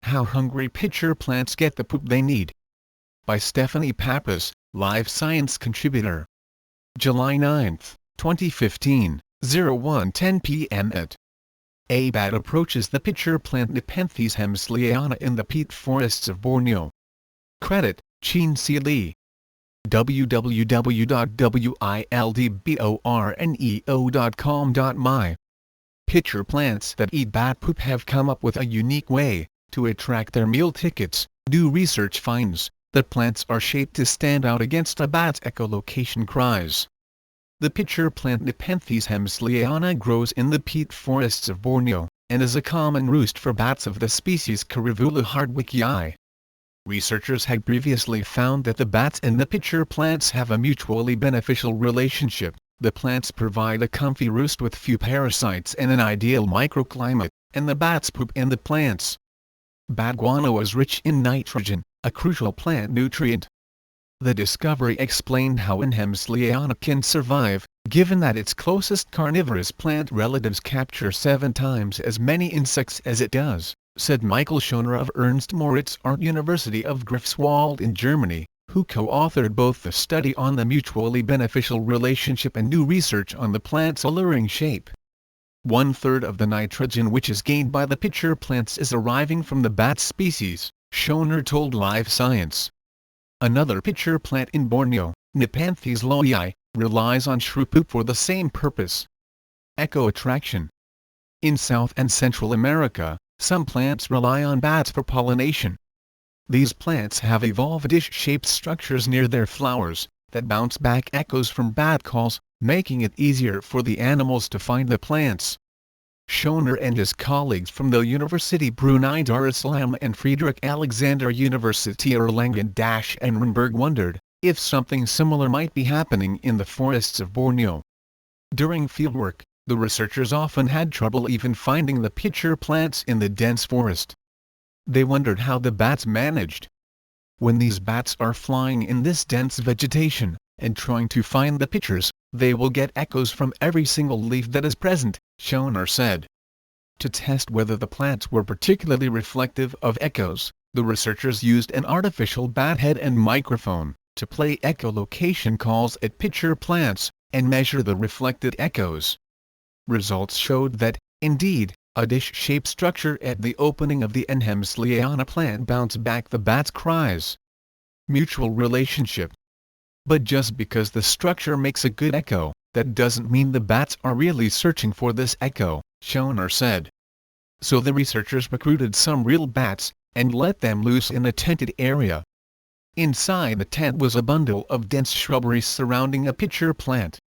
How hungry pitcher plants get the poop they need. By Stephanie Pappas, Live Science contributor. July 9, 2015, 01:10 p.m. at A bat approaches the pitcher plant Nepenthes hemsleana in the peat forests of Borneo. Credit, Chin C. Lee. www.wildborneo.com.my. Pitcher plants that eat bat poop have come up with a unique way to attract their meal tickets. New research finds that plants are shaped to stand out against a bat's echolocation cries. The pitcher plant Nepenthes hemsleana grows in the peat forests of Borneo, and is a common roost for bats of the species Carivula hardwickii. Researchers had previously found that the bats and the pitcher plants have a mutually beneficial relationship. The plants provide a comfy roost with few parasites and an ideal microclimate, and the bats poop in the plants. Bat guano is rich in nitrogen, a crucial plant nutrient. The discovery explained how N. hemsleana can survive, given that its closest carnivorous plant relatives capture 7 times as many insects as it does, said Michael Schoner of Ernst Moritz Art University of Greifswald in Germany, who co-authored both the study on the mutually beneficial relationship and new research on the plant's alluring shape. 1/3 of the nitrogen which is gained by the pitcher plants is arriving from the bat species, Schoner told Live Science. Another pitcher plant in Borneo, Nepenthes lowii, relies on shrew poop for the same purpose. Echo attraction. In South and Central America, some plants rely on bats for pollination. These plants have evolved dish-shaped structures near their flowers that bounce back echoes from bat calls, making it easier for the animals to find the plants. Schoner and his colleagues from the University Brunei Darussalam and Friedrich Alexander University Erlangen-Nuremberg wondered if something similar might be happening in the forests of Borneo. During fieldwork, the researchers often had trouble even finding the pitcher plants in the dense forest. They wondered how the bats managed. When these bats are flying in this dense vegetation, and trying to find the pitchers, they will get echoes from every single leaf that is present, Schoner said. To test whether the plants were particularly reflective of echoes, the researchers used an artificial bat head and microphone to play echolocation calls at pitcher plants, and measure the reflected echoes. Results showed that, indeed, a dish-shaped structure at the opening of the N. hemsleana plant bounced back the bat's cries. Mutual relationship. But just because the structure makes a good echo, that doesn't mean the bats are really searching for this echo, Schoner said. So the researchers recruited some real bats, and let them loose in a tented area. Inside the tent was a bundle of dense shrubbery surrounding a pitcher plant.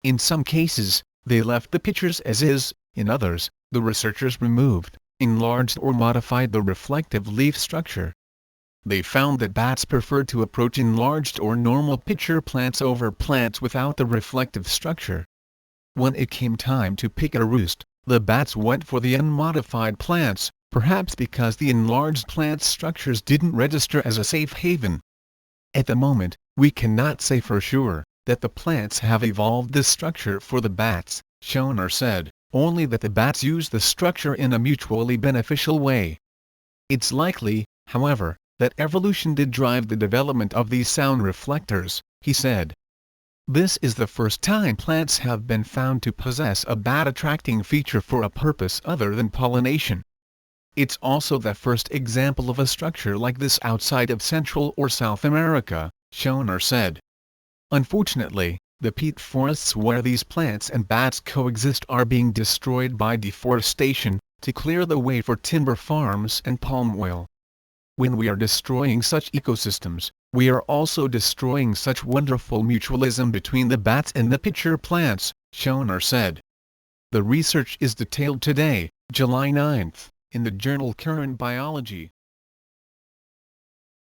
In some cases, they left the pitchers as is, in others, the researchers removed, enlarged or modified the reflective leaf structure. They found that bats preferred to approach enlarged or normal pitcher plants over plants without the reflective structure. When it came time to pick a roost, the bats went for the unmodified plants, perhaps because the enlarged plant structures didn't register as a safe haven. At the moment, we cannot say for sure that the plants have evolved this structure for the bats, Schoner said, only that the bats use the structure in a mutually beneficial way. It's likely, however, that evolution did drive the development of these sound reflectors, he said. This is the first time plants have been found to possess a bat-attracting feature for a purpose other than pollination. It's also the first example of a structure like this outside of Central or South America, Schoner said. Unfortunately, the peat forests where these plants and bats coexist are being destroyed by deforestation, to clear the way for timber farms and palm oil. When we are destroying such ecosystems, we are also destroying such wonderful mutualism between the bats and the pitcher plants, Schoner said. The research is detailed today, July 9, in the journal Current Biology.